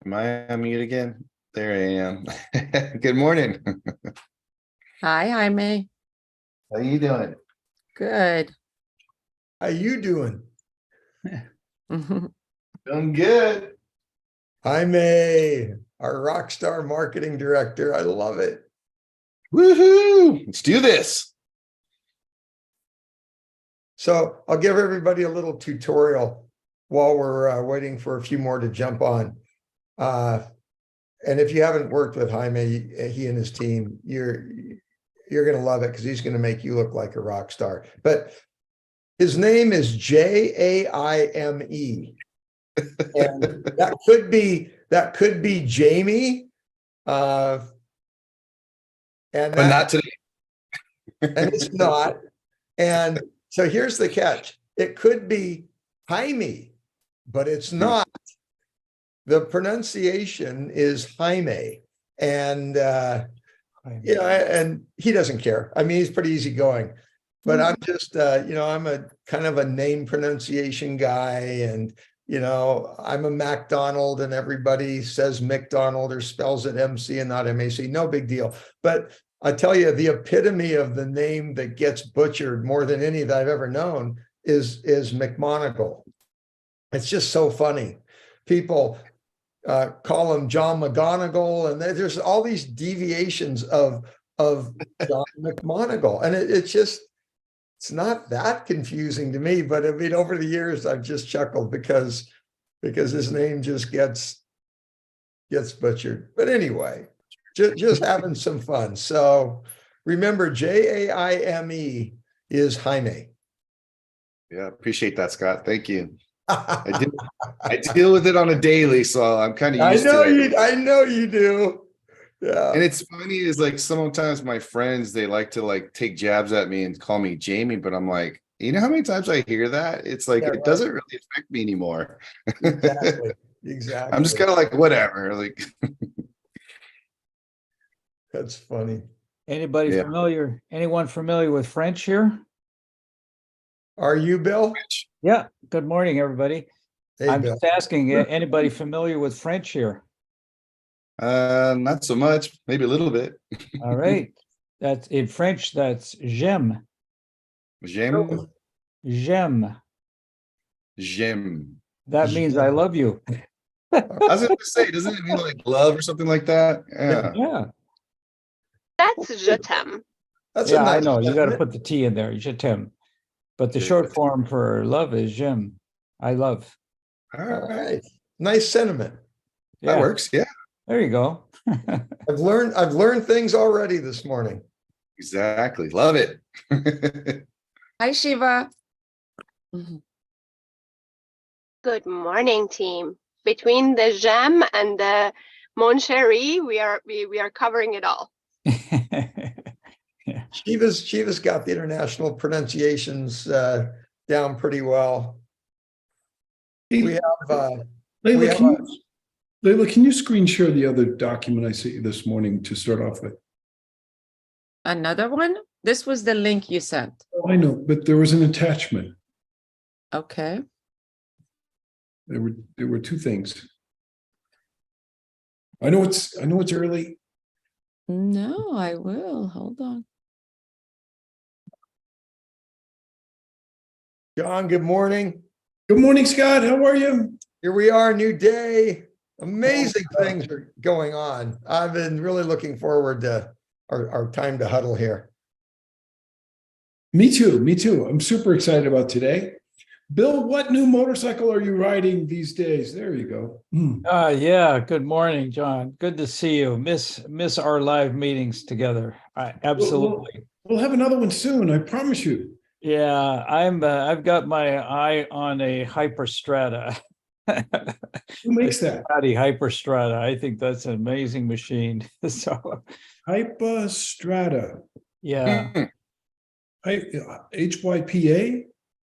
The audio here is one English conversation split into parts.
Am I on mute again? There I am. Good morning. Hi, Jaime. How you doing? Good. How you doing? Doing good. Jaime, our rock star marketing director. I love it. Woohoo! Let's do this. So I'll give everybody a little tutorial while we're waiting for a few more to jump on. And if you haven't worked with Jaime, he and his team, you're going to love it because he's going to make you look like a rock star. But his name is Jaime, and that could be Jamie, and But not today. and it's not. And so here's the catch: it could be Jaime, but it's not. The pronunciation is Jaime, and and he doesn't care. I mean, he's pretty easygoing, but I'm just I'm a kind of a name pronunciation guy, and I'm a MacDonald, and everybody says McDonald or spells it MC and not MAC. No big deal. But I tell you, the epitome of the name that gets butchered more than any that I've ever known is McMonagle. It's just so funny. People call him John McGonigal, and there's all these deviations of John McMonagle, and it's not that confusing to me. But I mean, over the years, I've just chuckled because his name just gets butchered. But anyway, just having some fun. So remember, Jaime is Jaime. Yeah, appreciate that, Scott. Thank you. I deal with it on a daily, so I'm kind of used to it. I know you do. Yeah. And it's funny is like sometimes my friends, they like to take jabs at me and call me Jamie, but I'm like, you know how many times I hear that? It's like, it doesn't really affect me anymore. Exactly. I'm just kind of like, whatever. Like, that's funny. Anyone familiar with French here? Are you, Bill? Yeah. Good morning, everybody. Hey, I'm Bill. just asking, anybody familiar with French here? not so much, maybe a little bit. All right. That's in French, that's j'aime. J'aime. J'aime. J'aime. That means I love you. I was going to say, doesn't it mean like love or something like that? Yeah. Yeah. That's je t'aime. That's I know. You got to put the T in there, je t'aime. But the Je short t'aime. form for love is j'aime. I love. All All right. right. Nice sentiment. That works. Yeah, There you go. I've learned things already this morning. exactly. Love it. Hi, Shiva. Good morning, team. Between the j'aime and the mon chéri, we are covering it all. Shiva's got the international pronunciations down pretty well. We have Layla, can you screen share the other document I sent you this morning to start off with? Another one? This was the link you sent. Oh, I know, but there was an attachment. Okay. There were two things. I know it's early. No, I will. Hold on. John, good morning. Good morning, Scott. How are you? Here we are, new day. Amazing things are going on. I've been really looking forward to our time to huddle here. Me too. I'm super excited about today. Bill, what new motorcycle are you riding these days? There you go. Yeah. Good morning, John. Good to see you. Miss our live meetings together. Absolutely. We'll have another one soon. I promise you. Yeah, I've got my eye on a Hyperstrata. Who makes that? Hyperstrata. I think that's an amazing machine. So Hyperstrata. yeah. HYPA?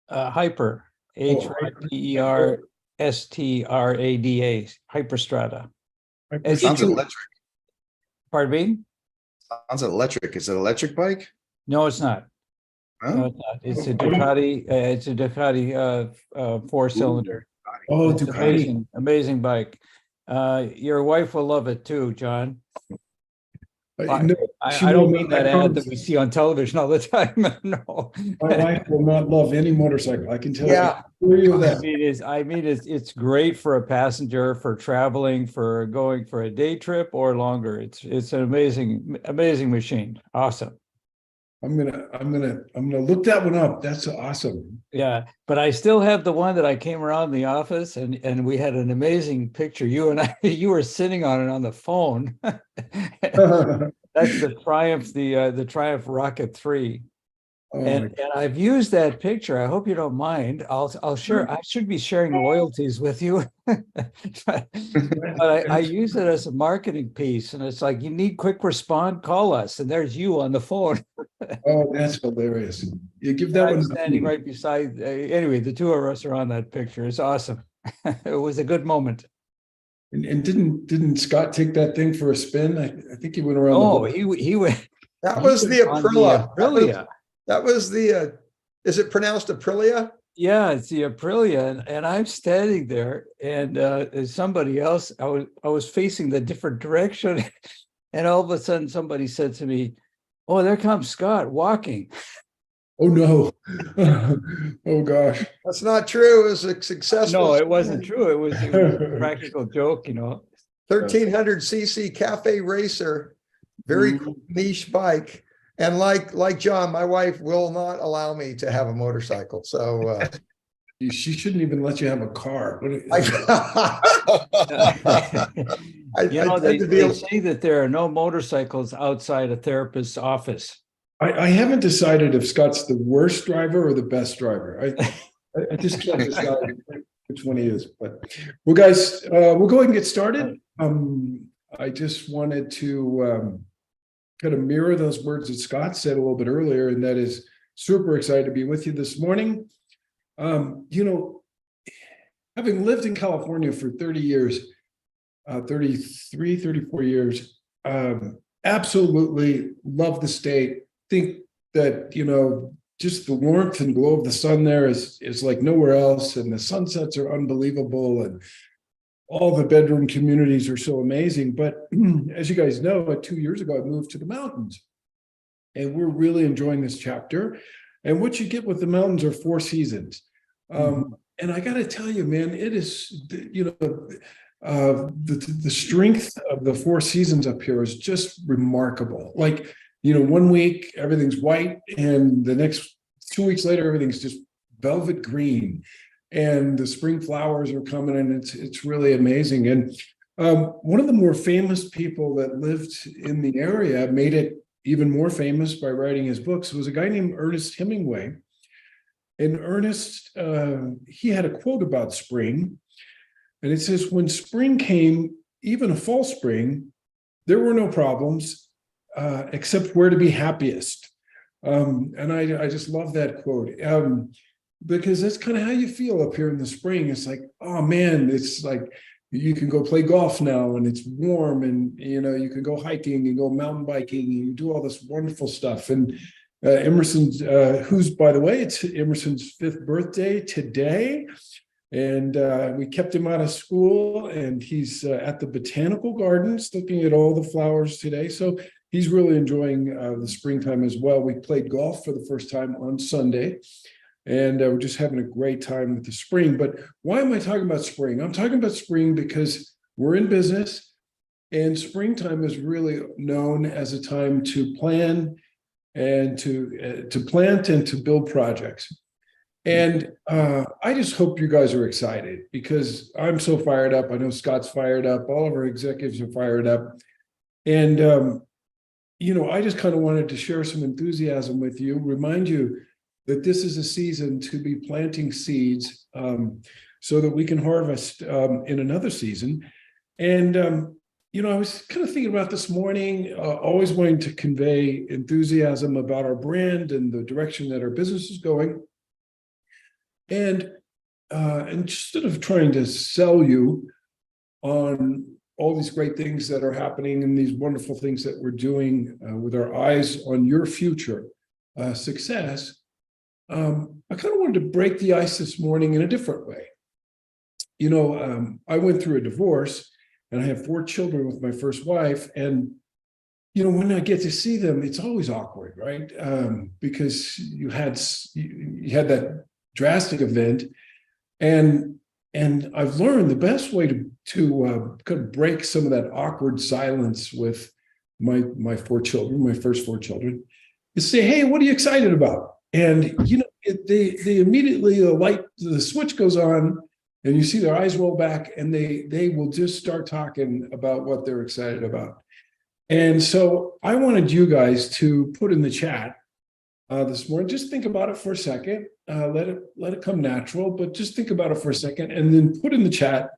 Hyper. HYPERSTRADA. Hyperstrata. Sounds electric. Pardon me? Sounds electric. Is it an electric bike? No, it's not. Huh? No, it's not. It's a Ducati. It's a Ducati 4-cylinder. Oh, It's Ducati. amazing bike. Your wife will love it too, John. No, she I will don't not. mean that I ad promise. that we see on television all the time. No. My wife will not love any motorcycle. I can tell Yeah. you I that. mean, it's great for a passenger, for traveling, for going for a day trip or longer. It's an amazing machine. Awesome. I'm gonna look that one up. That's awesome. Yeah, but I still have the one that I came around the office and we had an amazing picture. You and I, you were sitting on it on the phone. That's the Triumph Rocket 3. Oh, And I've used that picture. I hope you don't mind. I'll share. I should be sharing loyalties with you, but I use it as a marketing piece. And it's like, you need quick respond, call us. And there's you on the phone. oh, that's hilarious. You give that I'm one. standing right beside. Anyway, the two of us are on that picture. It's awesome. It was a good moment. And didn't Scott take that thing for a spin? I think he went around. Oh, the he went. That he was went the on the Aprilia. Aprilia. That was the, is it pronounced Aprilia? Yeah, it's the Aprilia, and I'm standing there, and somebody else. I was facing the different direction, and all of a sudden, somebody said to me, "Oh, there comes Scott walking." Oh no! Oh gosh! That's not true. It was a successful. No, it wasn't true. It was a practical joke, 1300cc cafe racer, very cool niche bike. And like John, my wife will not allow me to have a motorcycle. So She shouldn't even let you have a car. I They tend to say that there are no motorcycles outside a therapist's office. I haven't decided if Scott's the worst driver or the best driver. I just can't decide which one he is. But well, guys, we'll go ahead and get started. I just wanted to kind of mirror those words that Scott said a little bit earlier, and that is super excited to be with you this morning. Having lived in California for 30 years, 33, 34 years, absolutely love the state. Think that, just the warmth and glow of the sun there is like nowhere else. And the sunsets are unbelievable. And all the bedroom communities are so amazing. But as you guys know, 2 years ago, I moved to the mountains. And we're really enjoying this chapter. And what you get with the mountains are 4 seasons. And I got to tell you, man, it is, the strength of the 4 seasons up here is just remarkable. Like, 1 week, everything's white. And the next 2 weeks later, everything's just velvet green. And the spring flowers are coming, and it's really amazing. And one of the more famous people that lived in the area, made it even more famous by writing his books, was a guy named Ernest Hemingway. And Ernest, he had a quote about spring, and it says, "When spring came, even a fall spring, there were no problems except where to be happiest." And I just love that quote. Because that's kind of how you feel up here in the spring. It's like, oh man, it's like you can go play golf now and it's warm, and you can go hiking and go mountain biking and you do all this wonderful stuff. And Emerson's, who's, by the way, it's Emerson's 5th birthday today. And we kept him out of school, and he's at the botanical gardens looking at all the flowers today. So he's really enjoying the springtime as well. We played golf for the first time on Sunday. And we're just having a great time with the spring. But why am I talking about spring? I'm talking about spring because we're in business, and springtime is really known as a time to plan and to plant and to build projects. And I just hope you guys are excited, because I'm so fired up. I know Scott's fired up. All of our executives are fired up. And, I just kind of wanted to share some enthusiasm with you, remind you that this is a season to be planting seeds so that we can harvest in another season. And, I was kind of thinking about this morning, always wanting to convey enthusiasm about our brand and the direction that our business is going. And instead of trying to sell you on all these great things that are happening and these wonderful things that we're doing with our eyes on your future success, I kind of wanted to break the ice this morning in a different way. I went through a divorce, and I have 4 children with my first wife. And, you know, when I get to see them, it's always awkward, right? Because you had that drastic event. And I've learned the best way to kind of break some of that awkward silence with my 4 children, my first 4 children, is say, hey, what are you excited about? And, you know, they immediately, the switch goes on, and you see their eyes roll back, and they will just start talking about what they're excited about. And so I wanted you guys to put in the chat this morning, just think about it for a second, let it come natural, but just think about it for a second, and then put in the chat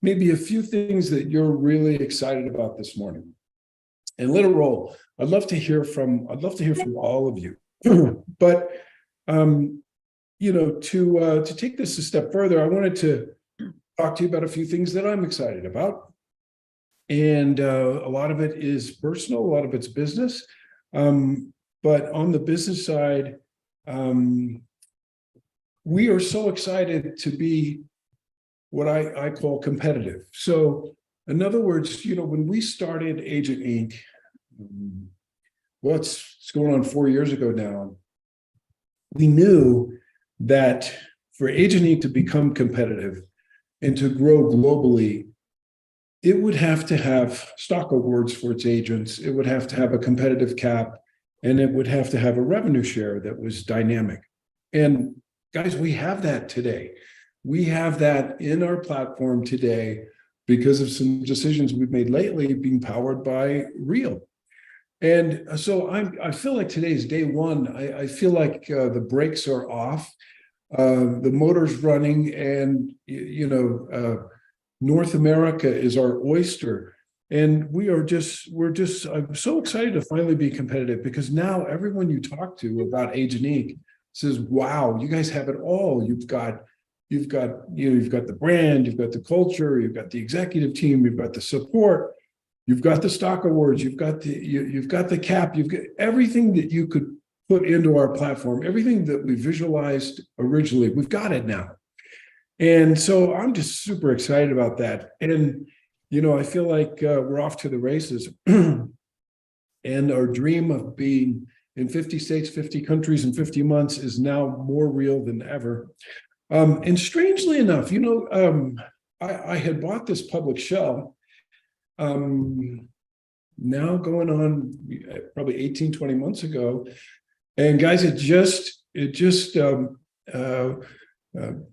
maybe a few things that you're really excited about this morning, and let it roll. I'd love to hear from all of you. But you know, to take this a step further, I wanted to talk to you about a few things that I'm excited about, and a lot of it is personal, a lot of it's business. But on the business side, we are so excited to be what I call competitive. So in other words, you know, when we started Agent Inc., it's going on 4 years ago now, we knew that for Agent Inc. to become competitive and to grow globally, it would have to have stock awards for its agents. It would have to have a competitive cap, and it would have to have a revenue share that was dynamic. And guys, we have that today. We have that in our platform today because of some decisions we've made lately being powered by Real. And so I feel like today's day one. I feel like the brakes are off, the motor's running, and you know, North America is our oyster. And we're just, I'm so excited to finally be competitive, because now everyone you talk to about Agent Inc. says, wow, you guys have it all. You've got the brand, you've got the culture, you've got the executive team, you've got the support, you've got the stock awards, you've got the cap, you've got everything that you could put into our platform, everything that we visualized originally, we've got it now. And so I'm just super excited about that. And you know, I feel like we're off to the races. And our dream of being in 50 states, 50 countries in 50 months is now more real than ever. And strangely enough, you know, I had bought this public shell now going on probably 18, 20 months ago. And guys, it just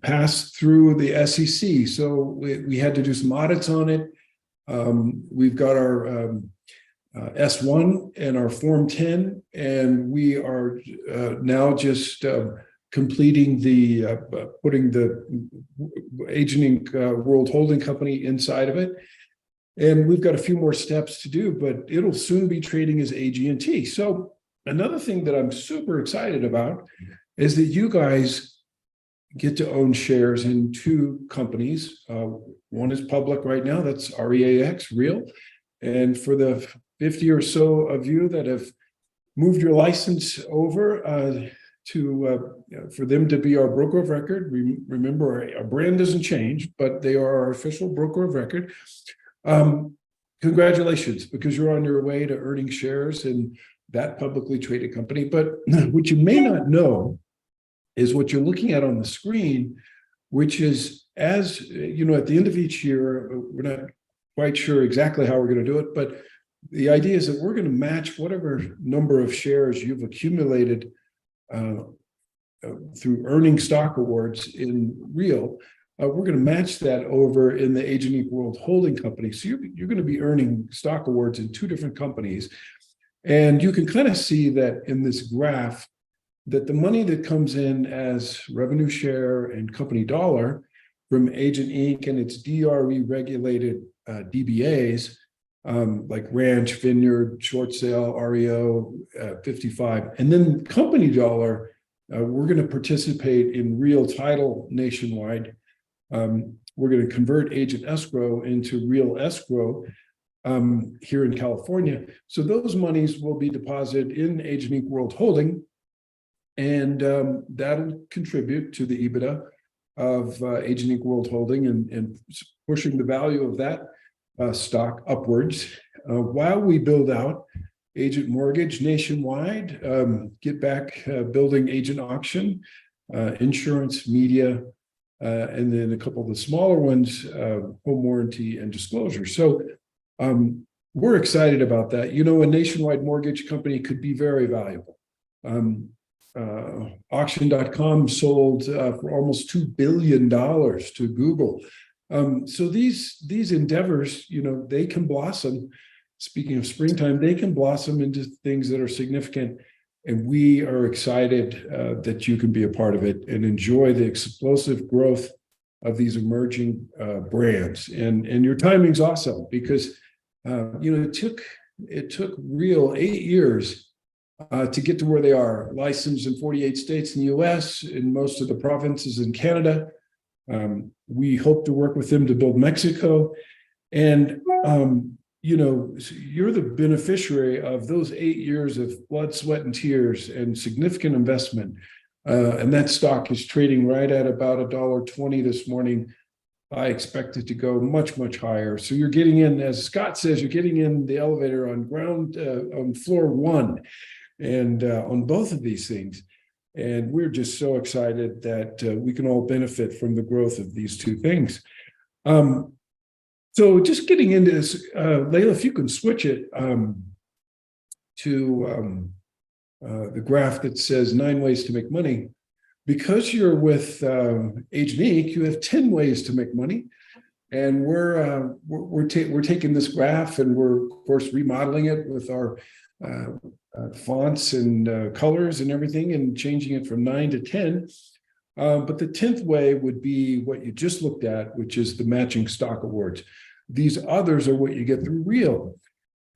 passed through the SEC. So we had to do some audits on it. We've got our S1 and our Form 10, and we are now just completing the putting the Agent Inc. World Holding Company inside of it. And we've got a few more steps to do, but it'll soon be trading as agentinc. So another thing that I'm super excited about is that you guys get to own shares in 2 companies. One is public right now, that's REAX, Real. And for the 50 or so of you that have moved your license over for them to be our broker of record, remember our brand doesn't change, but they are our official broker of record. Congratulations, because you're on your way to earning shares in that publicly traded company. But what you may not know is what you're looking at on the screen, which is, as you know, at the end of each year, we're not quite sure exactly how we're going to do it, but the idea is that we're going to match whatever number of shares you've accumulated through earning stock awards in Real. We're going to match that over in the Agent Inc. World Holding Company. So you're going to be earning stock awards in 2 different companies. And you can kind of see that in this graph, that the money that comes in as revenue share and company dollar from Agent Inc. and its DRE regulated DBAs, like Ranch, Vineyard, Short Sale, REO, 55, and then company dollar, we're going to participate in Real Title nationwide. We're going to convert Agent Escrow into Real Escrow here in California. So those monies will be deposited in Agent Inc. World Holding, and that'll contribute to the EBITDA of Agent Inc. World Holding and pushing the value of that stock upwards while we build out agent mortgage nationwide, get back building agent auction, insurance, media, and then a couple of the smaller ones, home warranty and disclosure. So we're excited about that. You know, a nationwide mortgage company could be very valuable. Auction.com sold for almost $2 billion to Google. So these endeavors, you know, they can blossom. Speaking of springtime, they can blossom into things that are significant. And we are excited that you can be a part of it and enjoy the explosive growth of these emerging brands. And your timing's awesome because you know, it took Real 8 years to get to where they are, licensed in 48 states in the US, in most of the provinces in Canada. We hope to work with them to build Mexico. And you know, you're the beneficiary of those 8 years of blood, sweat, and tears and significant investment. And that stock is trading right at about $1.20 this morning. I expect it to go much, much higher. So you're getting in, as Scott says, you're getting in the elevator on floor 1 and on both of these things. And we're just so excited that we can all benefit from the growth of these two things. So just getting into this, Layla, if you can switch it to the graph that says 9 ways to make money. Because you're with agentinc, you have 10 ways to make money. And we're taking this graph and we're, of course, remodeling it with our fonts and colors and everything and changing it from 9 to 10. But the 10th way would be what you just looked at, which is the matching stock awards. These others are what you get through Real.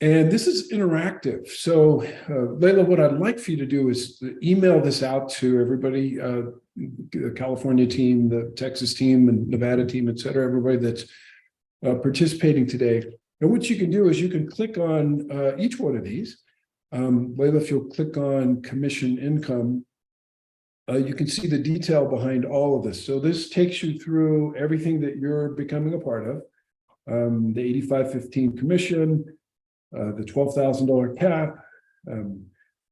And this is interactive. So, Layla, what I'd like for you to do is email this out to everybody, the California team, the Texas team, and Nevada team, et cetera, everybody that's participating today. And what you can do is you can click on each one of these. Layla, if you'll click on commission income, you can see the detail behind all of this. So this takes you through everything that you're becoming a part of. The 8515 commission, the $12,000 cap,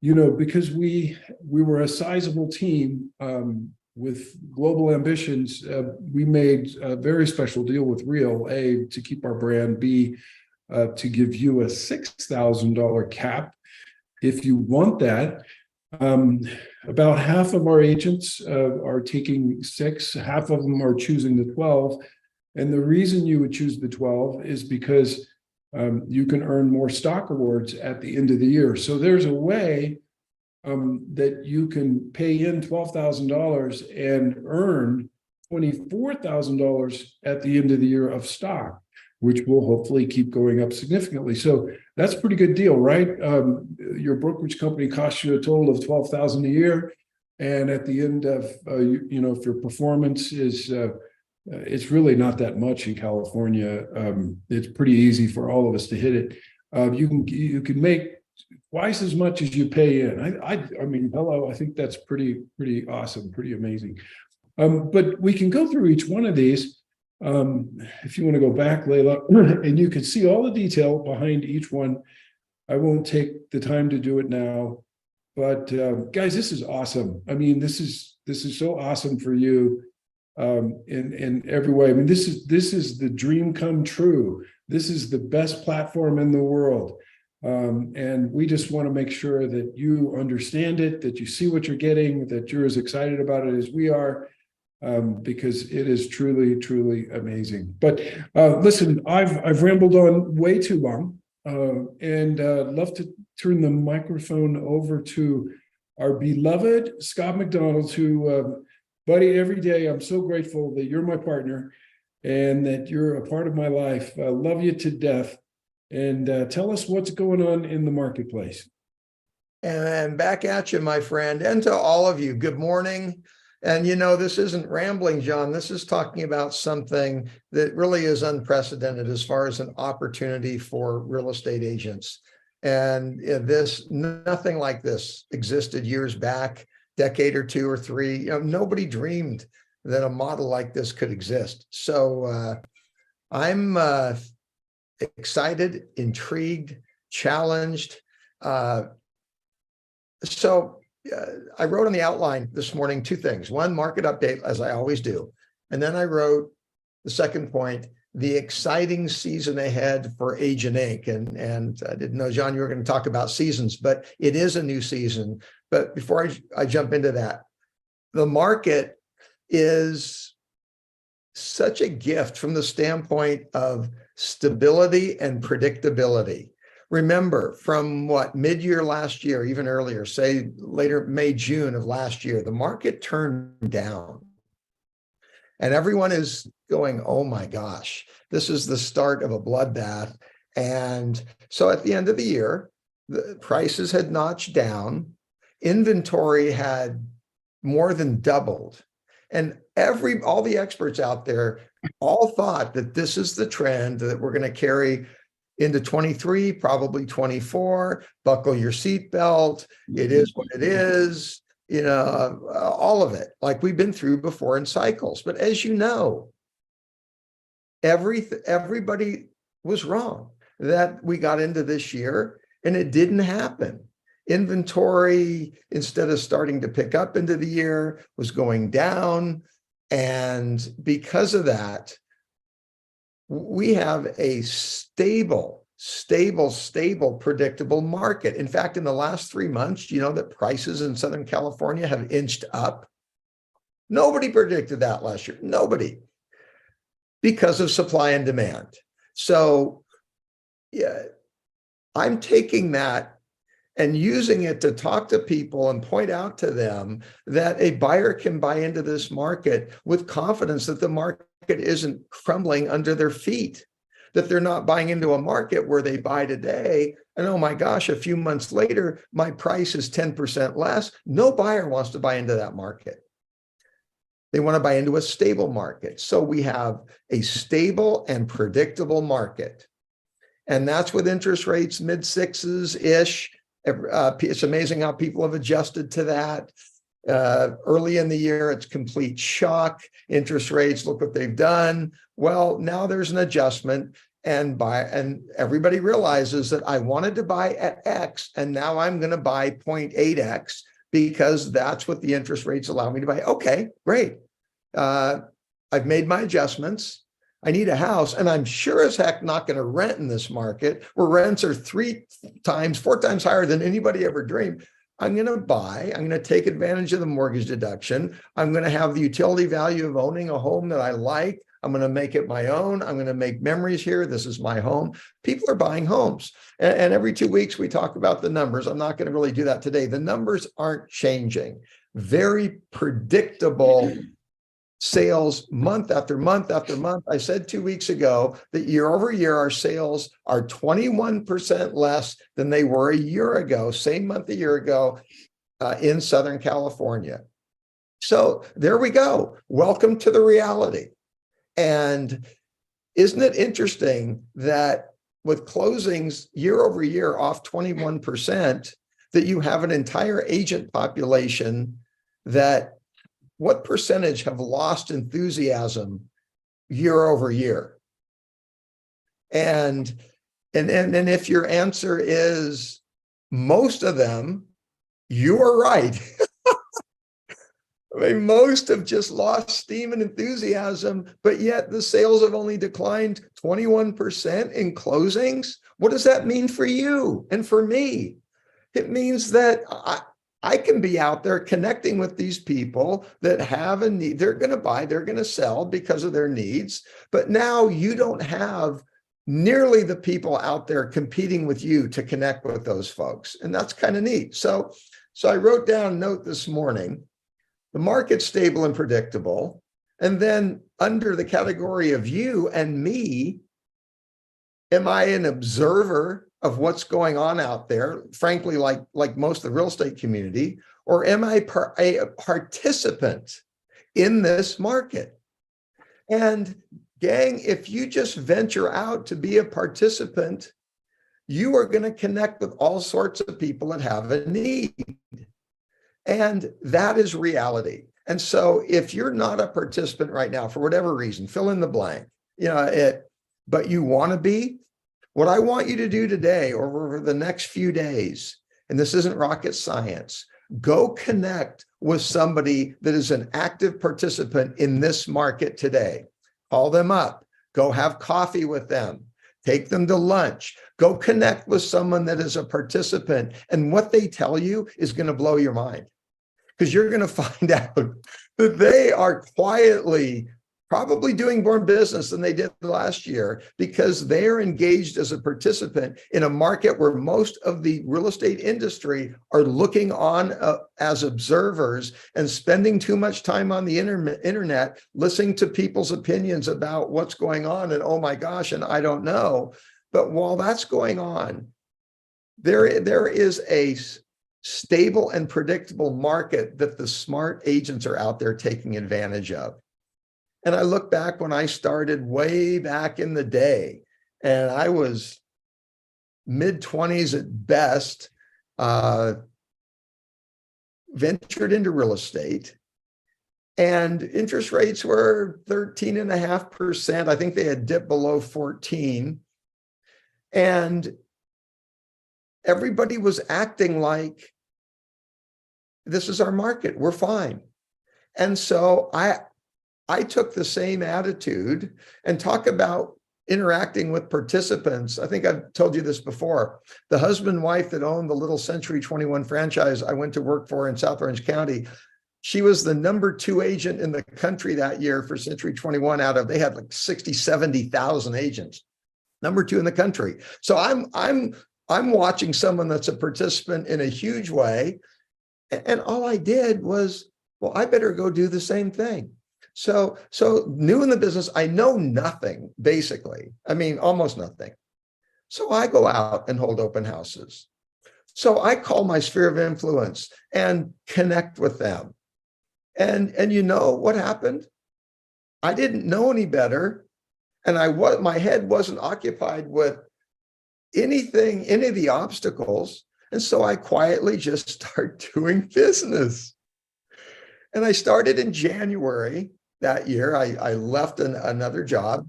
you know, because we were a sizable team with global ambitions. We made a very special deal with Real, A, to keep our brand, B, to give you a $6,000 cap if you want that. About half of our agents are taking 6, half of them are choosing the 12. And the reason you would choose the 12 is because you can earn more stock awards at the end of the year. So there's a way that you can pay in $12,000 and earn $24,000 at the end of the year of stock, which will hopefully keep going up significantly. So that's a pretty good deal, right? Your brokerage company costs you a total of $12,000 a year. And at the end of, you know, if your performance is it's really not that much in California. It's pretty easy for all of us to hit it. You can make twice as much as you pay in. I mean, hello, I think that's pretty awesome, pretty amazing. But we can go through each one of these. If you want to go back, Layla, and you can see all the detail behind each one. I won't take the time to do it now, but guys, this is awesome. I mean, this is so awesome for you. In every way. I mean, this is the dream come true. This is the best platform in the world. And we just want to make sure that you understand it, that you see what you're getting, that you're as excited about it as we are, because it is truly, truly amazing. But listen, I've rambled on way too long, and love to turn the microphone over to our beloved Scott McDonald, who buddy, every day I'm so grateful that you're my partner and that you're a part of my life. I love you to death. And tell us what's going on in the marketplace. And back at you, my friend, and to all of you, good morning. And you know, this isn't rambling, John. This is talking about something that really is unprecedented as far as an opportunity for real estate agents. And nothing like this existed years back. Decade or 2 or 3, you know, nobody dreamed that a model like this could exist. So I'm excited, intrigued, challenged. So I wrote on the outline this morning 2 things. One, market update, as I always do. And then I wrote the second point, the exciting season ahead for agentinc. And I didn't know, John, you were going to talk about seasons, but it is a new season. But before I jump into that, the market is such a gift from the standpoint of stability and predictability. Remember, from what, mid-year last year, even earlier, say later May, June of last year, the market turned down. And everyone is going, oh my gosh, this is the start of a bloodbath. And so at the end of the year, the prices had notched down, inventory had more than doubled. And all the experts out there all thought that this is the trend that we're going to carry into 23, probably 24. Buckle your seatbelt. It is what it is. All of it, like we've been through before in cycles. But as you know, everybody was wrong that we got into this year, and it didn't happen. Inventory, instead of starting to pick up into the year, was going down. And because of that, we have a stable, predictable market. In fact, in the last 3 months, you know that prices in Southern California have inched up. Nobody predicted that last year. Nobody. Because of supply and demand. So, yeah, I'm taking that and using it to talk to people and point out to them that a buyer can buy into this market with confidence that the market isn't crumbling under their feet, that they're not buying into a market where they buy today and, oh my gosh, a few months later, my price is 10% less. No buyer wants to buy into that market. They want to buy into a stable market. So we have a stable and predictable market. And that's with interest rates mid-6s-ish. It's amazing how people have adjusted to that. Early in the year, it's complete shock. Interest rates, look what they've done. Well, now there's an adjustment, and everybody realizes that I wanted to buy at X, and now I'm going to buy 0.8X because that's what the interest rates allow me to buy. Okay, great. I've made my adjustments. I need a house, and I'm sure as heck not going to rent in this market where rents are 4 times higher than anybody ever dreamed. I'm going to buy, I'm going to take advantage of the mortgage deduction. I'm going to have the utility value of owning a home that I like. I'm going to make it my own. I'm going to make memories here. This is my home. People are buying homes. And every 2 weeks we talk about the numbers. I'm not going to really do that today. The numbers aren't changing. Very predictable sales month after month after month. I said 2 weeks ago that year over year, our sales are 21% less than they were a year ago, same month a year ago in Southern California. So there we go. Welcome to the reality. And isn't it interesting that with closings year over year off 21%, that you have an entire agent population that what percentage have lost enthusiasm year over year? And if your answer is most of them, you are right. I mean, most have just lost steam and enthusiasm, but yet the sales have only declined 21% in closings. What does that mean for you and for me? It means that I can be out there connecting with these people that have a need. They're going to buy, they're going to sell because of their needs. But now you don't have nearly the people out there competing with you to connect with those folks. And that's kind of neat. So I wrote down a note this morning, the market's stable and predictable. And then under the category of you and me, am I an observer of what's going on out there, frankly, like most of the real estate community, or am I a participant in this market? And gang, if you just venture out to be a participant, you are going to connect with all sorts of people that have a need. And that is reality. And so if you're not a participant right now, for whatever reason, fill in the blank, but you want to be, What I want you to do today or over the next few days, and this isn't rocket science, go connect with somebody that is an active participant in this market today. Call them up, go have coffee with them, take them to lunch, go connect with someone that is a participant. And what they tell you is going to blow your mind, because you're going to find out that they are quietly probably doing more business than they did last year, because they are engaged as a participant in a market where most of the real estate industry are looking on as observers and spending too much time on the internet, listening to people's opinions about what's going on. And oh my gosh, and I don't know. But while that's going on, there is a stable and predictable market that the smart agents are out there taking advantage of. And I look back when I started way back in the day, and I was mid-20s at best, ventured into real estate, and interest rates were 13.5%. I think they had dipped below 14. And everybody was acting like this is our market, we're fine. And so I took the same attitude, and talk about interacting with participants. I think I've told you this before. The husband and wife that owned the little Century 21 franchise I went to work for in South Orange County, she was the #2 agent in the country that year for Century 21 they had like 60, 70,000 agents, #2 in the country. So I'm watching someone that's a participant in a huge way. And all I did was, well, I better go do the same thing. So new in the business, I know nothing, basically. I mean, almost nothing. So I go out and hold open houses. So I call my sphere of influence and connect with them. And you know what happened? I didn't know any better. And my head wasn't occupied with any of the obstacles. And so I quietly just start doing business. And I started in January that year. I left another job,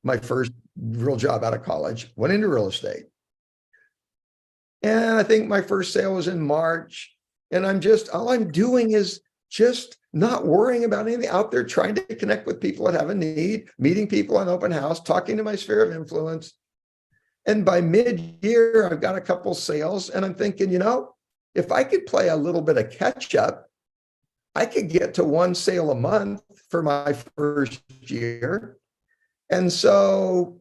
my first real job out of college, went into real estate. And I think my first sale was in March. And all I'm doing is just not worrying about anything, out there trying to connect with people that have a need, meeting people on open house, talking to my sphere of influence. And by mid-year, I've got a couple sales, and I'm thinking, if I could play a little bit of catch up, I could get to one sale a month for my first year. And so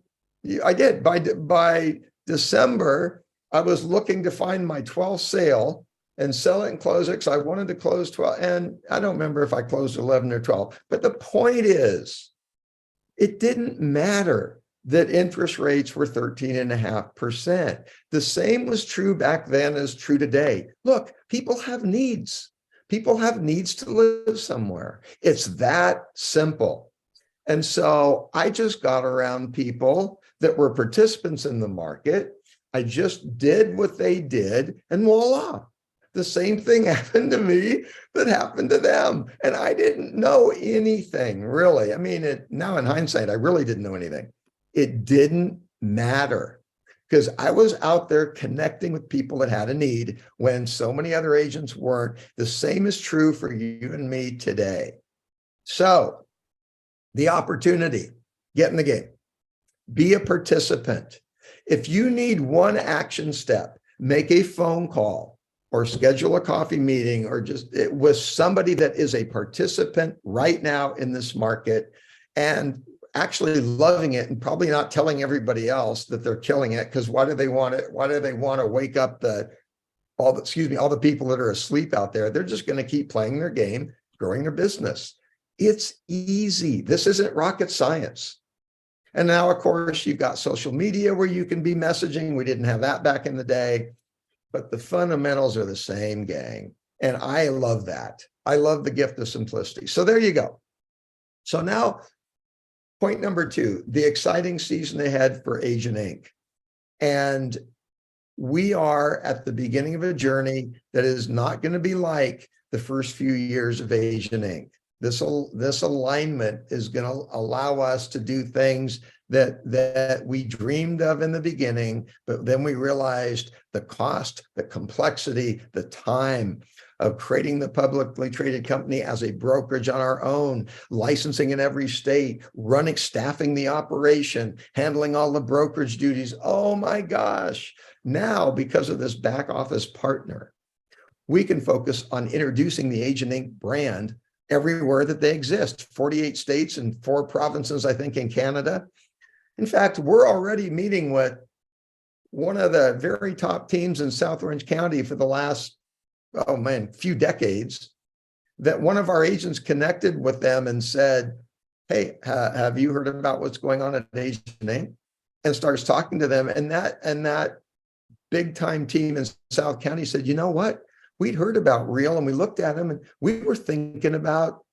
I did. By December, I was looking to find my 12th sale and sell it and close it, because I wanted to close 12. And I don't remember if I closed 11 or 12. But the point is, it didn't matter that interest rates were 13.5%. The same was true back then as true today. Look, people have needs. People have needs to live somewhere. It's that simple. And so I just got around people that were participants in the market. I just did what they did, and voila, the same thing happened to me that happened to them. And I didn't know anything, really. I mean, now in hindsight, I really didn't know anything. It didn't matter, because I was out there connecting with people that had a need when so many other agents weren't. The same is true for you and me today. So the opportunity, get in the game, be a participant. If you need one action step, make a phone call or schedule a coffee meeting, or just with somebody that is a participant right now in this market and actually loving it, and probably not telling everybody else that they're killing it, because why do they want it? Why do they want to wake up all the people that are asleep out there? They're just going to keep playing their game, growing their business. It's easy. This isn't rocket science. And now, of course, you've got social media where you can be messaging. We didn't have that back in the day, but the fundamentals are the same, gang. And I love that. I love the gift of simplicity. So there you go. So now, point number 2, the exciting season ahead for Agent Inc. And we are at the beginning of a journey that is not going to be like the first few years of Agent Inc. This alignment is going to allow us to do things that we dreamed of in the beginning, but then we realized the cost, the complexity, the time of creating the publicly traded company as a brokerage on our own, licensing in every state, staffing the operation, handling all the brokerage duties. Oh my gosh. Now, because of this back office partner, we can focus on introducing the agentinc brand everywhere that they exist, 48 states and 4 provinces, I think, in Canada. In fact, we're already meeting with one of the very top teams in South Orange County for the last, few decades, that one of our agents connected with them and said, hey, have you heard about what's going on at agentinc? And starts talking to them. And that big time team in South County said, you know what? We'd heard about Real and we looked at them and we were thinking about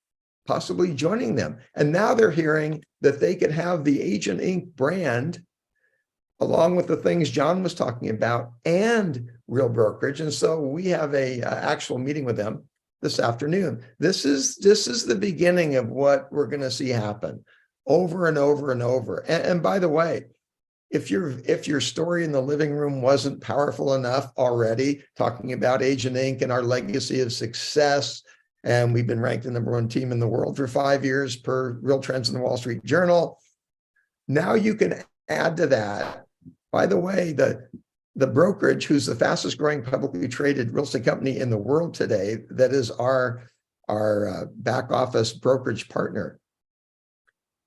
possibly joining them. And now they're hearing that they could have the agentinc brand along with the things John was talking about and Real Brokerage. And so we have a actual meeting with them this afternoon. This is the beginning of what we're going to see happen over and over and over. And by the way, if your story in the living room wasn't powerful enough already, talking about agentinc and our legacy of success, and we've been ranked the #1 team in the world for 5 years per Real Trends in the Wall Street Journal. Now you can add to that. By the way, the brokerage, who's the fastest growing publicly traded real estate company in the world today, that is our back office brokerage partner,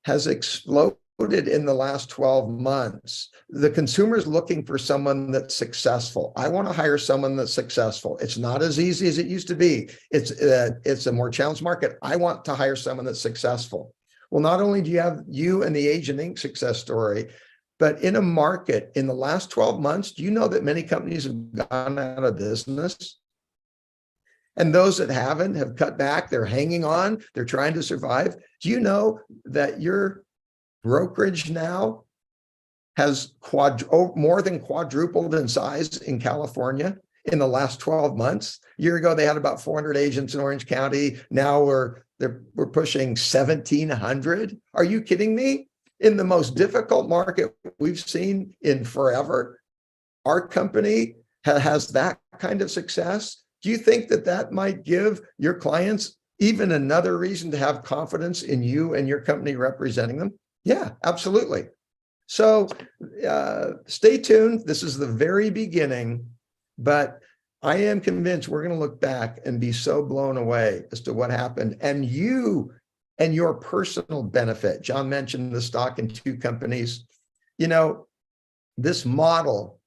has exploded in the last 12 months. The consumer is looking for someone that's successful. I want to hire someone that's successful. It's not as easy as it used to be. It's a more challenged market. I want to hire someone that's successful. Well, not only do you have you and the agentinc success story, but in a market in the last 12 months, do you know that many companies have gone out of business? And those that haven't have cut back. They're hanging on. They're trying to survive. Do you know that your brokerage now has more than quadrupled in size in California in the last 12 months? A year ago, they had about 400 agents in Orange County. Now we're pushing 1,700. Are you kidding me? In the most difficult market we've seen in forever, our company has that kind of success. Do you think that might give your clients even another reason to have confidence in you and your company representing them? Yeah, absolutely. So stay tuned. This is the very beginning, but I am convinced we're going to look back and be so blown away as to what happened. And you and your personal benefit. John mentioned the stock in 2 companies. You know, this model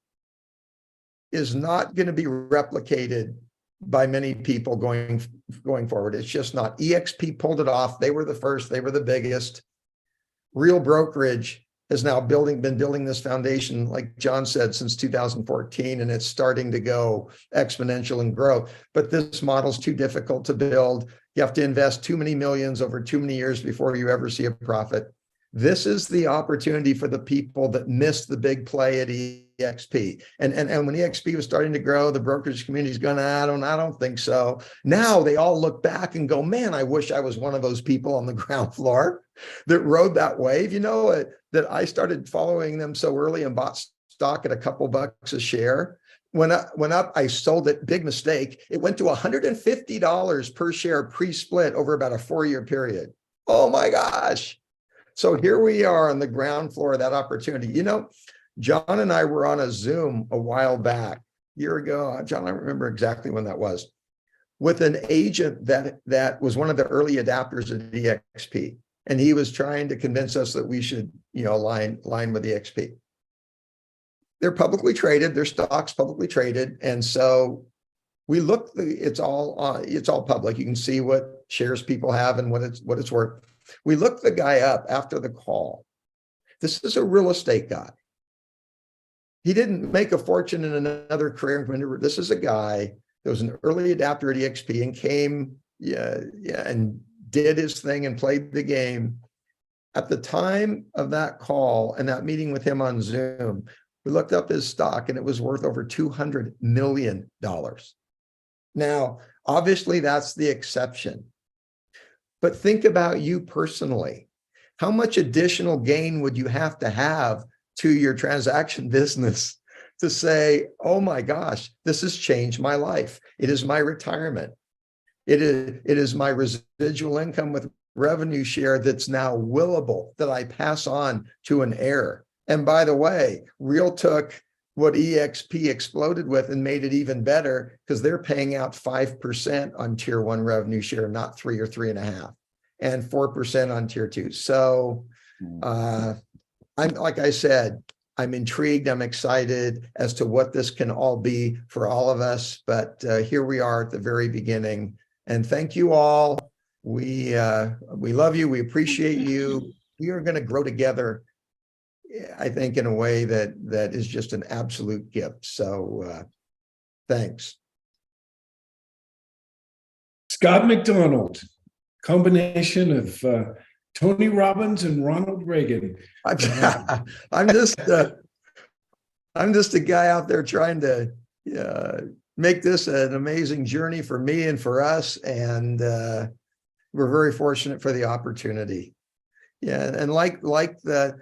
is not going to be replicated by many people going forward. It's just not. EXP pulled it off. They were the first. They were the biggest. Real Brokerage has now been building this foundation, like John said, since 2014, and it's starting to go exponential and grow. But this model's too difficult to build. You have to invest too many millions over too many years before you ever see a profit. This is the opportunity for the people that missed the big play at EXP. And when EXP was starting to grow, the brokerage community is going, I don't think so. Now they all look back and go, man, I wish I was one of those people on the ground floor that rode that wave. You know, that I started following them so early and bought stock at a couple bucks a share. Went up, I sold it, big mistake. It went to $150 per share pre-split over about a 4-year period. Oh my gosh. So here we are on the ground floor of that opportunity. You know, John and I were on a Zoom a while back, a year ago. John, I don't remember exactly when that was, with an agent that was one of the early adapters at EXP. And he was trying to convince us that we should, align with EXP. They're publicly traded, their stock's publicly traded. And so we looked, it's all public. You can see what shares people have and what it's worth. We looked the guy up after the call. This is a real estate guy. He didn't make a fortune in another career. This is a guy that was an early adapter at EXP and came, and did his thing and played the game. At the time of that call and that meeting with him on Zoom, we looked up his stock and it was worth over $200 million. Now, obviously that's the exception. but think about you personally. How much additional gain would you have to your transaction business to say, oh my gosh, this has changed my life. It is my retirement. It is my residual income with revenue share that's now willable, that I pass on to an heir. And by the way, Real took what EXP exploded with and made it even better, because they're paying out 5% on tier 1 revenue share, not 3 or 3.5, and 4% on tier 2. So I'm, like I said, I'm intrigued, I'm excited as to what this can all be for all of us. But here we are at the very beginning. And thank you all. We love you. We appreciate you. We are going to grow together, I think, in a way that is just an absolute gift. So thanks. Scott McDonald, combination of Tony Robbins and Ronald Reagan. I'm just a guy out there trying to make this an amazing journey for me and for us. And we're very fortunate for the opportunity. Yeah, and like the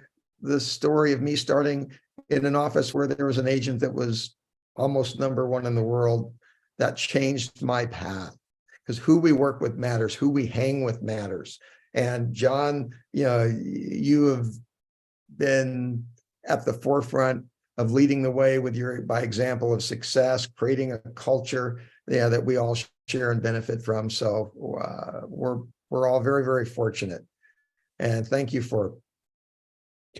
story of me starting in an office where there was an agent that was almost #1 in the world, that changed my path, because who we work with matters, who we hang with matters. And John, you have been at the forefront of leading the way with your, by example of success, creating a culture that we all share and benefit from. So we're all very, very fortunate. And thank you for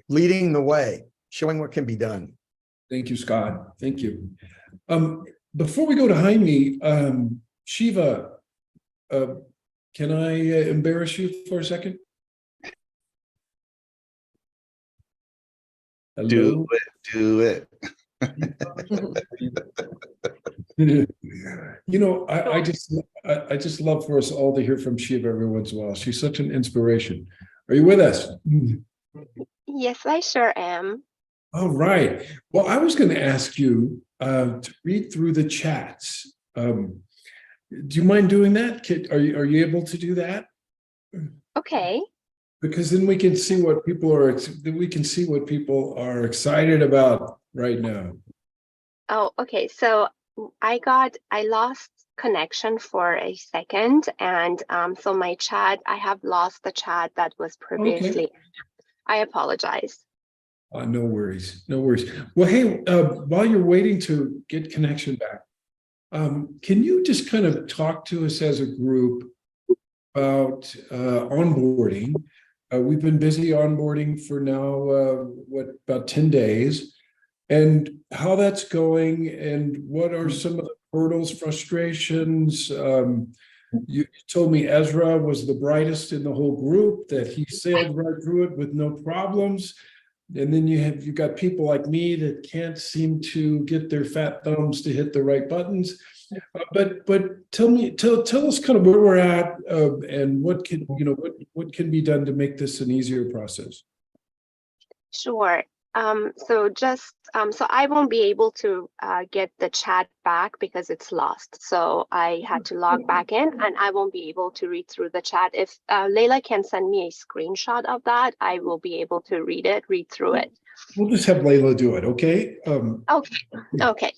leading the way, showing what can be done. Thank you, Scott. Thank you. Before we go to Jaime, Shiva, can I embarrass you for a second? Hello? Do it. I just love for us all to hear from Shiva every once in a while. She's such an inspiration. Are you with us? Yes, I sure am. All right. Well, I was going to ask you to read through the chats. Do you mind doing that? Are you able to do that? Okay. Because then we can see what people are. Excited about right now. Oh, okay. So I lost connection for a second, and so my chat, I have lost the chat that was previously. Okay. I apologize. No worries. No worries. Well, hey, while you're waiting to get connection back, can you just kind of talk to us as a group about onboarding? We've been busy onboarding for now, about 10 days, and how that's going, and what are some of the hurdles, frustrations? You told me Ezra was the brightest in the whole group, that he sailed right through it with no problems. And then you got people like me that can't seem to get their fat thumbs to hit the right buttons. But tell us kind of where we're at, and what can be done to make this an easier process. Sure. So I won't be able to get the chat back because it's lost. So I had to log back in, and I won't be able to read through the chat. If Leila can send me a screenshot of that, I will be able to read through it. We'll just have Leila do it, okay? Okay.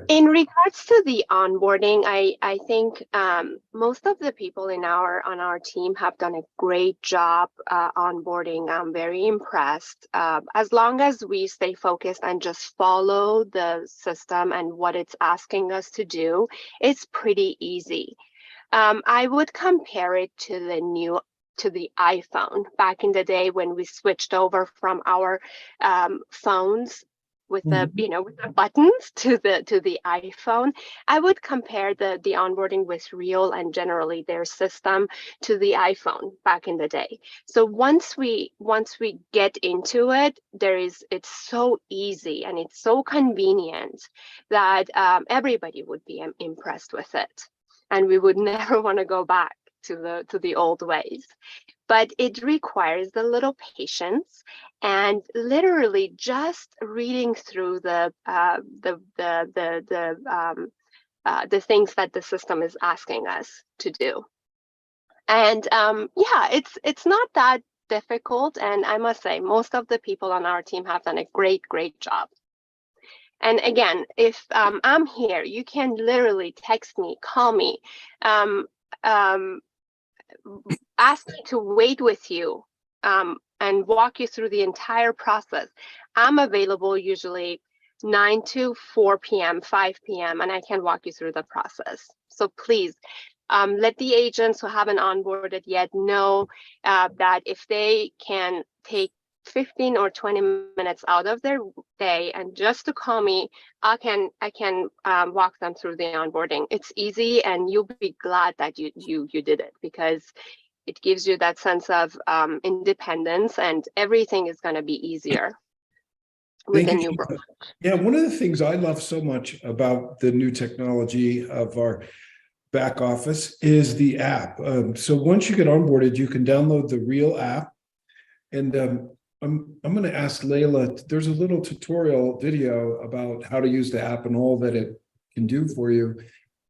In regards to the onboarding, I think most of the people on our team have done a great job onboarding. I'm very impressed. As long as we stay focused and just follow the system and what it's asking us to do, it's pretty easy. I would compare it to the iPhone. Back in the day when we switched over from our phones with the with the buttons to the iPhone, I would compare the onboarding with Real and generally their system to the iPhone back in the day. So once we get into it, it's so easy and it's so convenient that everybody would be impressed with it, and we would never want to go back to the old ways. But it requires a little patience and literally just reading through the things that the system is asking us to do. And yeah, it's not that difficult. And I must say, most of the people on our team have done a great job. And again, if I'm here, you can literally text me, call me, ask me to wait with you, and walk you through the entire process. I'm available usually 9 to 4 p.m., 5 p.m., and I can walk you through the process. So please let the agents who haven't onboarded yet know that if they can take 15 or 20 minutes out of their day and just to call me, I can walk them through the onboarding. It's easy, and you'll be glad that you did it, because it gives you that sense of independence, and everything is going to be easier with the new brokerage. Yeah, one of the things I love so much about the new technology of our back office is the app. So once you get onboarded, you can download the Real app, and I'm going to ask Layla. There's a little tutorial video about how to use the app and all that it can do for you.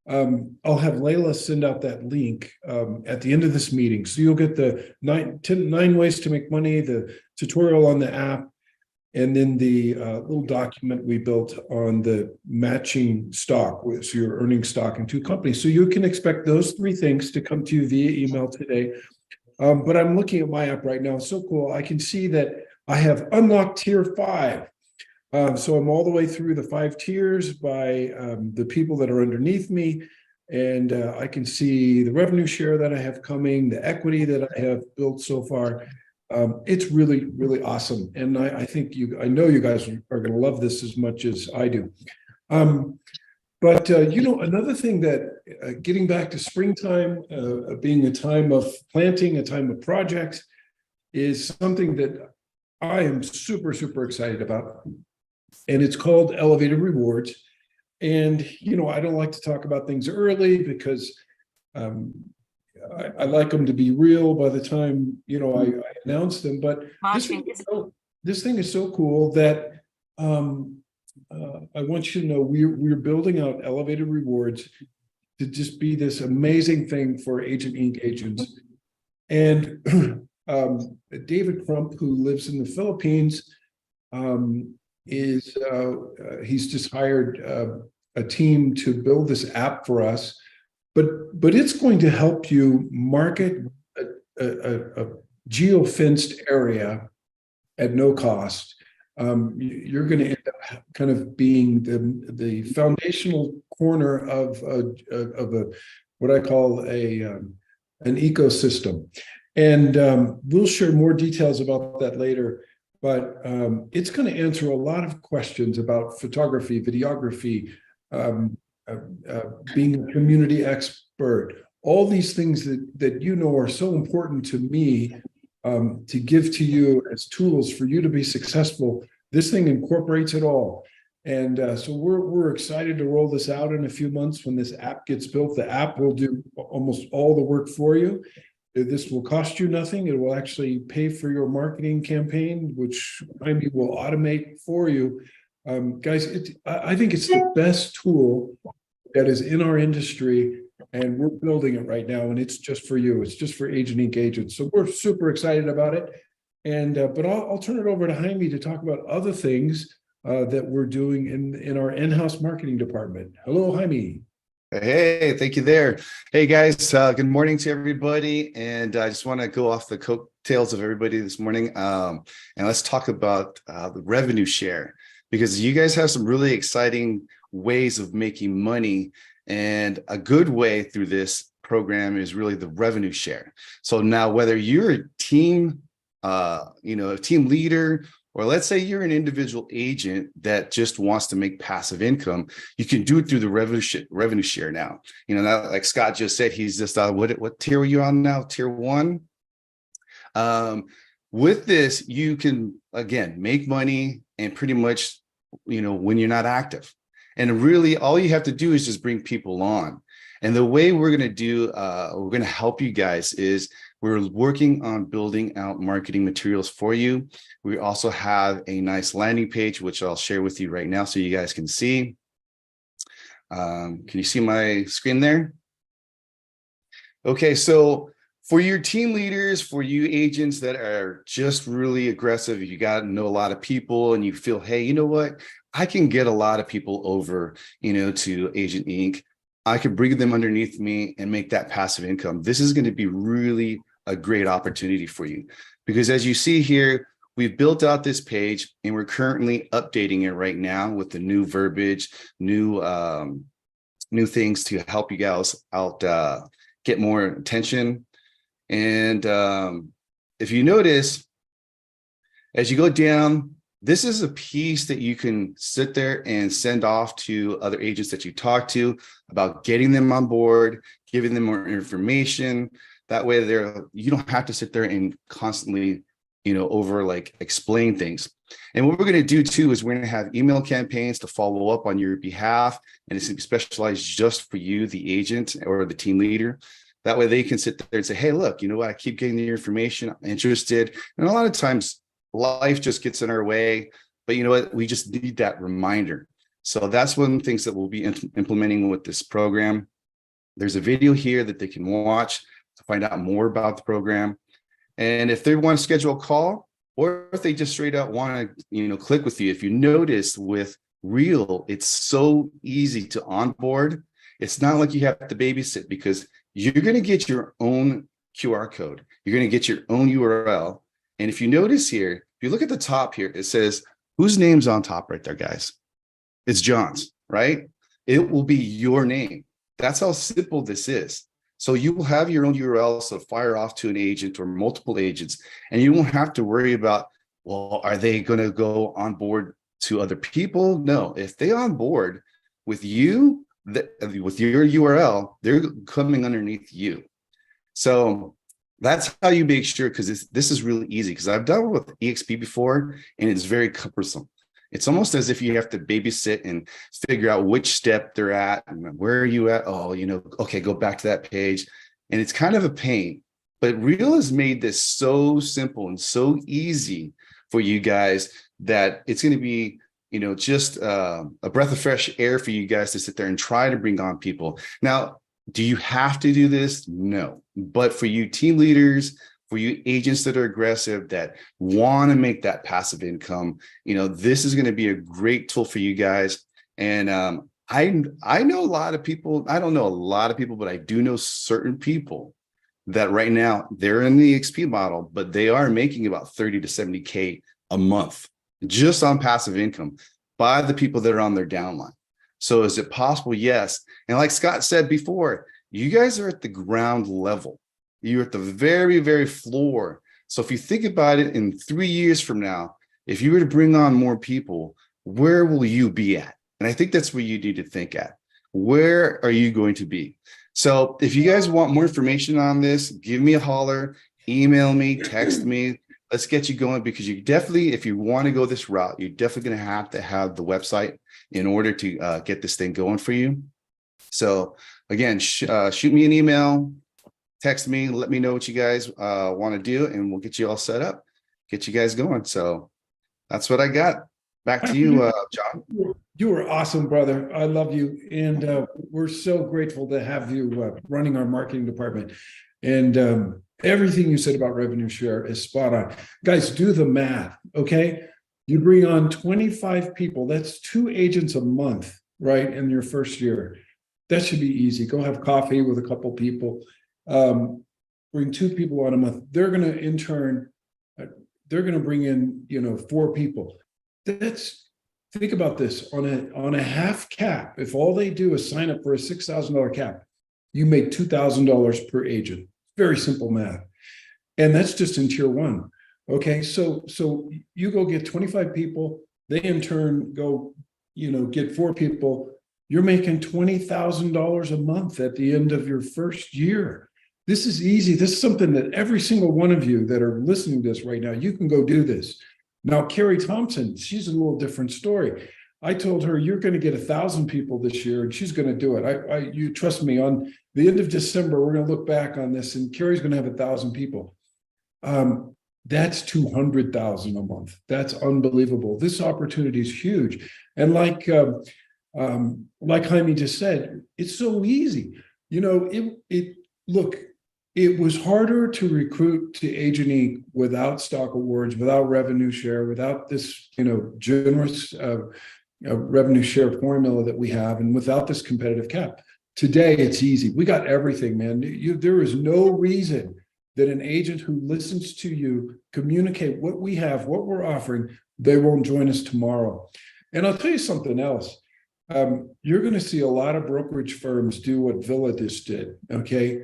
I'll have Layla send out that link at the end of this meeting, so you'll get the 9 ways to make money, the tutorial on the app, and then the little document we built on the matching stock, so you're earning stock in 2 companies. So you can expect those 3 things to come to you via email today. But I'm looking at my app right now. It's so cool. I can see that I have unlocked tier 5. So I'm all the way through the 5 tiers by the people that are underneath me. And I can see the revenue share that I have coming, the equity that I have built so far. It's really, really awesome. And I think I know you guys are going to love this as much as I do. But another thing that getting back to springtime, being a time of planting, a time of projects, is something that I am super, super excited about. And it's called Elevated Rewards. And, I don't like to talk about things early because I like them to be real by the time, I announce them. But this thing is so cool that I want you to know we're building out Elevated Rewards to just be this amazing thing for Agent Inc. agents. And David Crump, who lives in the Philippines, he's just hired a team to build this app for us, but it's going to help you market a geo-fenced area at no cost. You're going to end up kind of being the foundational corner of what I call an ecosystem, and we'll share more details about that later. But it's going to answer a lot of questions about photography, videography, being a community expert, all these things that are so important to me to give to you as tools for you to be successful. This thing incorporates it all. And so we're excited to roll this out in a few months when this app gets built. The app will do almost all the work for you. This will cost you nothing. It will actually pay for your marketing campaign, which Jaime will automate for you. Guys, I think it's the best tool that is in our industry, and we're building it right now, and it's just for you. It's just for Agent Inc. agents. So we're super excited about it. And but I'll turn it over to Jaime to talk about other things that we're doing in our in-house marketing department. Hello, Jaime. Hey, thank you there. Hey guys, good morning to everybody. And I just want to go off the coattails of everybody this morning. And let's talk about the revenue share, because you guys have some really exciting ways of making money. And a good way through this program is really the revenue share. So now whether you're a team, a team leader, or let's say you're an individual agent that just wants to make passive income, you can do it through the revenue share now. Now, like Scott just said, he's just what tier are you on now? Tier 1. With this, you can again make money and pretty much, when you're not active. And really, all you have to do is just bring people on. And the way we're going to help you guys is we're working on building out marketing materials for you. We also have a nice landing page, which I'll share with you right now so you guys can see. Can you see my screen there? Okay, so For your team leaders, for you agents that are just really aggressive, you got to know a lot of people and you feel, hey, you know what? I can get a lot of people over, to Agent Inc. I could bring them underneath me and make that passive income. This is going to be really a great opportunity for you, because as you see here, we've built out this page and we're currently updating it right now with the new verbiage, new things to help you guys out, get more attention. And if you notice, as you go down, this is a piece that you can sit there and send off to other agents that you talk to about getting them on board, giving them more information. That way you don't have to sit there and constantly, explain things. And what we're going to do too is we're going to have email campaigns to follow up on your behalf. And it's specialized just for you, the agent or the team leader. That way they can sit there and say, hey, look, you know what? I keep getting your information. I'm interested. And a lot of times life just gets in our way, but you know what? We just need that reminder. So that's one of the things that we'll be implementing with this program. There's a video here that they can watch to find out more about the program. And if they want to schedule a call, or if they just straight out want to, click with you, if you notice with Real, it's so easy to onboard. It's not like you have to babysit, because you're going to get your own QR code. You're going to get your own URL. And if you notice here, if you look at the top here, it says, whose name's on top right there, guys? It's John's, right? It will be your name. That's how simple this is. So you will have your own URL, so fire off to an agent or multiple agents, and you won't have to worry about, well, are they going to go on board to other people? No, if they on board with you, with your URL, they're coming underneath you. So that's how you make sure, because this is really easy, because I've done it with EXP before, and it's very cumbersome. It's almost as if you have to babysit and figure out which step they're at and where are you at. Oh, okay, go back to that page. And it's kind of a pain, but Real has made this so simple and so easy for you guys that it's going to be, just a breath of fresh air for you guys to sit there and try to bring on people. Now, do you have to do this? No. But for you team leaders, for you agents that are aggressive, that want to make that passive income, this is going to be a great tool for you guys. And I know a lot of people. I don't know a lot of people, but I do know certain people that right now they're in the XP model, but they are making about 30 to 70K a month just on passive income by the people that are on their downline. So is it possible? Yes. And like Scott said before, you guys are at the ground level. You're at the very, very floor. So if you think about it, in 3 years from now, if you were to bring on more people, where will you be at? And I think that's where you need to think at. Where are you going to be? So if you guys want more information on this, give me a holler, email me, text me. Let's get you going, because you definitely, if you want to go this route, you're definitely going to have the website in order to get this thing going for you. So again, shoot me an email, text me, let me know what you guys want to do, and we'll get you all set up, get you guys going. So that's what I got. Back to you, John. You were awesome, brother. I love you. And we're so grateful to have you running our marketing department. And everything you said about revenue share is spot on. Guys, do the math, okay? You bring on 25 people. That's 2 agents a month, right, in your first year. That should be easy. Go have coffee with a couple people. Bring 2 people on a month. They're going to intern. They're going to bring in, 4 people. Think about this on a half cap. If all they do is sign up for a $6,000 cap, you make $2,000 per agent. Very simple math, and that's just in tier 1. Okay, so you go get 25 people. They in turn go, get 4 people. You're making $20,000 a month at the end of your first year. This is easy. This is something that every single one of you that are listening to this right now, you can go do this. Now, Carrie Thompson, she's a little different story. I told her, you're going to get 1,000 people this year, and she's going to do it. You trust me, on the end of December, we're going to look back on this, and Carrie's going to have 1,000 people. That's 200,000 a month. That's unbelievable. This opportunity is huge. And like Jaime just said, it's so easy. Look, it was harder to recruit to agentinc without stock awards, without revenue share, without this, generous revenue share formula that we have, and without this competitive cap. Today, it's easy. We got everything, man. There is no reason that an agent who listens to you communicate what we have, what we're offering, they won't join us tomorrow. And I'll tell you something else. You're going to see a lot of brokerage firms do what Villa just did, okay?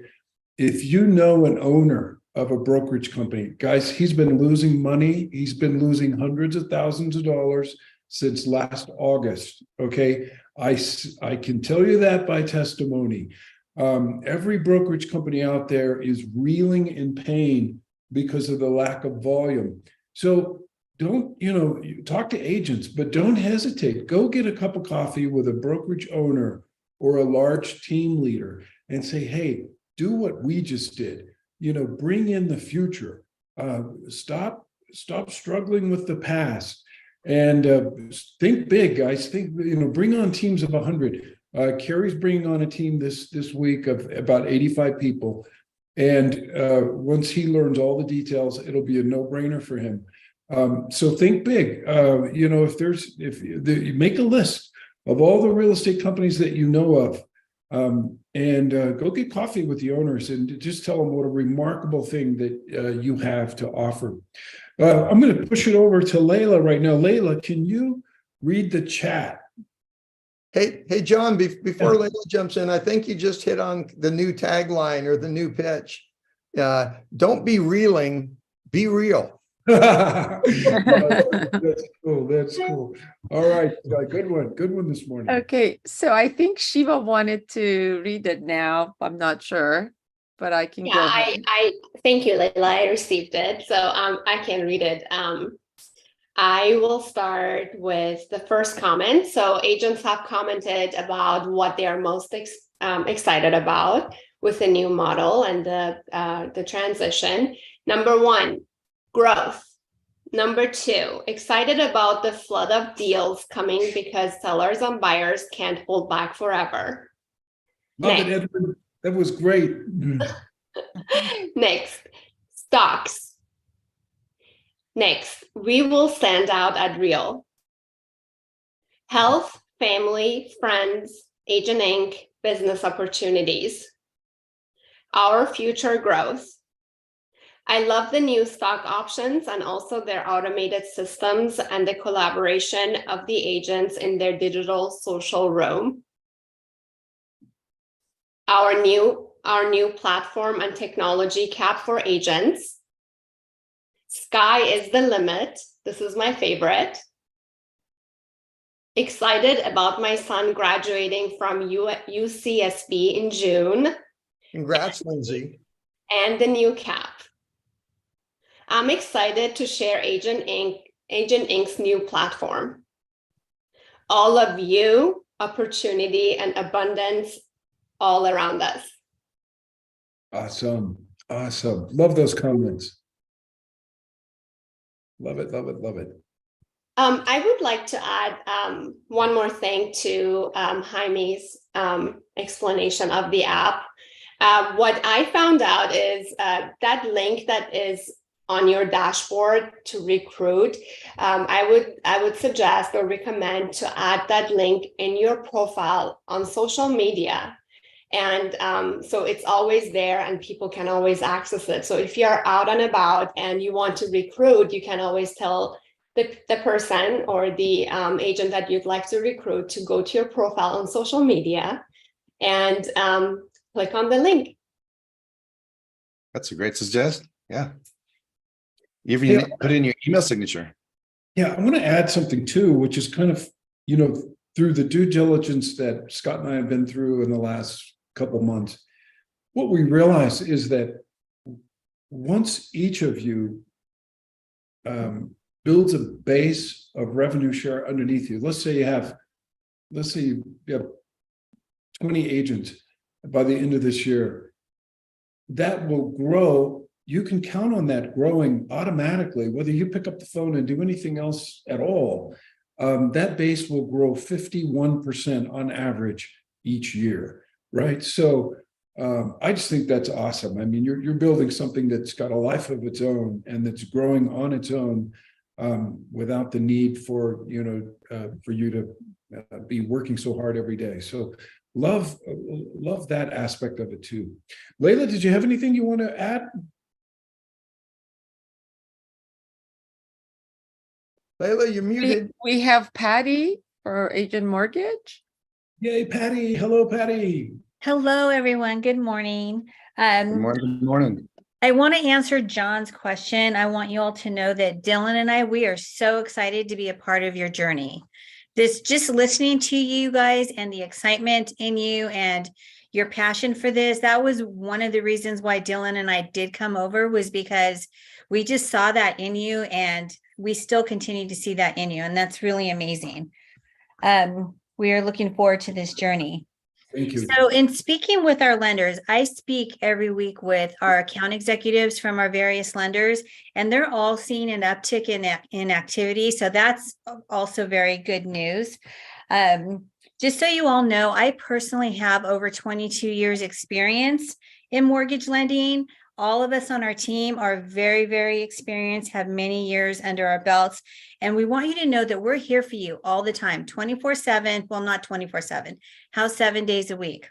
If you know an owner of a brokerage company, guys, he's been losing money. He's been losing hundreds of thousands of dollars since last August, okay? I can tell you that by testimony. Every brokerage company out there is reeling in pain because of the lack of volume. So don't, talk to agents, but don't hesitate. Go get a cup of coffee with a brokerage owner or a large team leader and say, hey, do what we just did. Bring in the future. Stop struggling with the past, and think big, guys. Bring on teams of 100. Carrie's bringing on a team this week of about 85 people, and once he learns all the details, it'll be a no-brainer for him. So think big. If you make a list of all the real estate companies that you know of. And go get coffee with the owners and just tell them what a remarkable thing that you have to offer. I'm going to push it over to Layla right now. Layla, can you read the chat? Hey, John, before Layla jumps in, I think you just hit on the new tagline or the new pitch. Don't be reeling, be real. That's cool. All right, good one this morning. Okay, so I think Shiva wanted to read it now. I'm not sure, but I can go ahead. I thank you, Layla. I received it, so I can read it. I will start with the first comment. So agents have commented about what they are most excited about with the new model and the transition. Number 1, growth. Number 2, excited about the flood of deals coming because sellers and buyers can't hold back forever. Love it, Edward. That was great. Next, stocks. Next, we will stand out at Real. Health, family, friends, agentinc, business opportunities. Our future growth. I love the new stock options and also their automated systems and the collaboration of the agents in their digital social room. Our new platform and technology cap for agents. Sky is the limit. This is my favorite. Excited about my son graduating from UCSB in June. Congrats, Lindsay. And the new cap. I'm excited to share agentinc.'s new platform. All of you, opportunity and abundance all around us. Awesome. Love those comments. Love it. I would like to add one more thing to Jaime's explanation of the app. What I found out is that link that is on your dashboard to recruit, I would suggest or recommend to add that link in your profile on social media. And so it's always there and people can always access it. So if you're out and about and you want to recruit, you can always tell the person or the agent that you'd like to recruit to go to your profile on social media and click on the link. That's a great suggestion. Yeah. Even put in your email signature. Yeah, I'm going to add something too, which is kind of, through the due diligence that Scott and I have been through in the last couple months, what we realize is that once each of you builds a base of revenue share underneath you, let's say you have 20 agents by the end of this year, that will grow. You can count on that growing automatically, whether you pick up the phone and do anything else at all. That base will grow 51% on average each year, right? So I just think that's awesome. I mean, you're building something that's got a life of its own and that's growing on its own, without the need for for you to be working so hard every day. So love that aspect of it too. Layla, did you have anything you want to add? Layla, you're muted. We have Patty for Agent Mortgage. Yay, Patty. Hello, Patty. Hello, everyone. Good morning. Good morning. Good morning. I want to answer John's question. I want you all to know that Dylan and I, we are so excited to be a part of your journey. Just listening to you guys and the excitement in you and your passion for this, that was one of the reasons why Dylan and I did come over, was because we just saw that in you, and we still continue to see that in you. And that's really amazing. We are looking forward to this journey. Thank you. So in speaking with our lenders, I speak every week with our account executives from our various lenders, and they're all seeing an uptick in activity. So that's also very good news. Just so you all know, I personally have over 22 years experience in mortgage lending. All of us on our team are very, very experienced, have many years under our belts. And we want you to know that we're here for you all the time, 24/7. Well, not 24/7, how 7 days a week.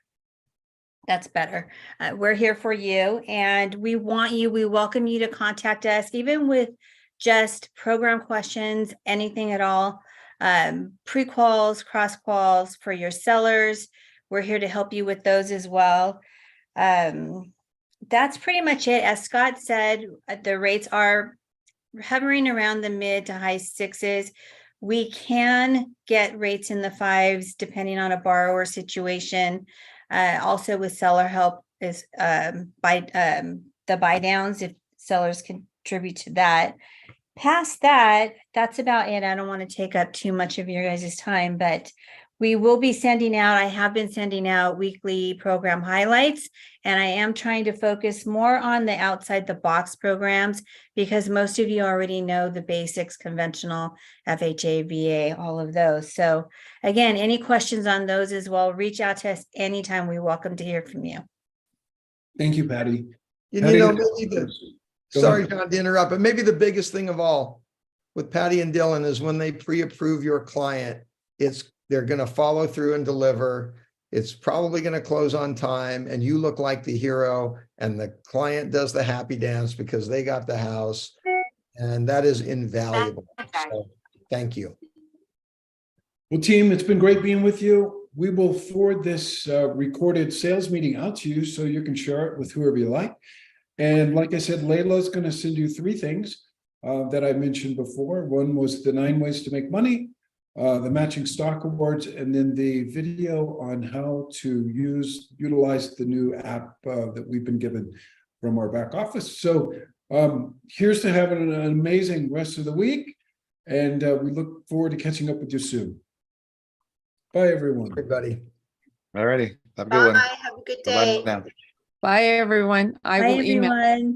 That's better. We're here for you, and we welcome you to contact us, even with just program questions, anything at all, pre-quals, cross-quals for your sellers. We're here to help you with those as well. That's pretty much it. As Scott said, the rates are hovering around the mid to high sixes. We can get rates in the fives depending on a borrower situation. Also with seller help is the buy downs, if sellers contribute to that. Past that, that's about it. I don't want to take up too much of your guys' time, but we will be sending out, I have been sending out weekly program highlights, and I am trying to focus more on the outside the box programs, because most of you already know the basics, conventional, FHA, VA, all of those. So again, any questions on those as well, reach out to us anytime. We welcome to hear from you. Thank you, Patty. Maybe sorry, John, to interrupt, but maybe the biggest thing of all with Patty and Dylan is when they pre-approve your client, they're going to follow through and deliver. It's probably going to close on time, and you look like the hero, and the client does the happy dance because they got the house, and that is invaluable. So thank you. Well, team, it's been great being with you. We will forward this recorded sales meeting out to you so you can share it with whoever you like. And like I said, Layla's going to send you 3 things that I mentioned before. One was the 9 ways to make money, the matching stock awards, and then the video on how to utilize the new app that we've been given from our back office. So here's to having an amazing rest of the week, and we look forward to catching up with you soon. Bye, everyone. Everybody. All righty. Have a good one. Bye. Have a good day. Bye now. Bye, everyone. I will email. Everyone.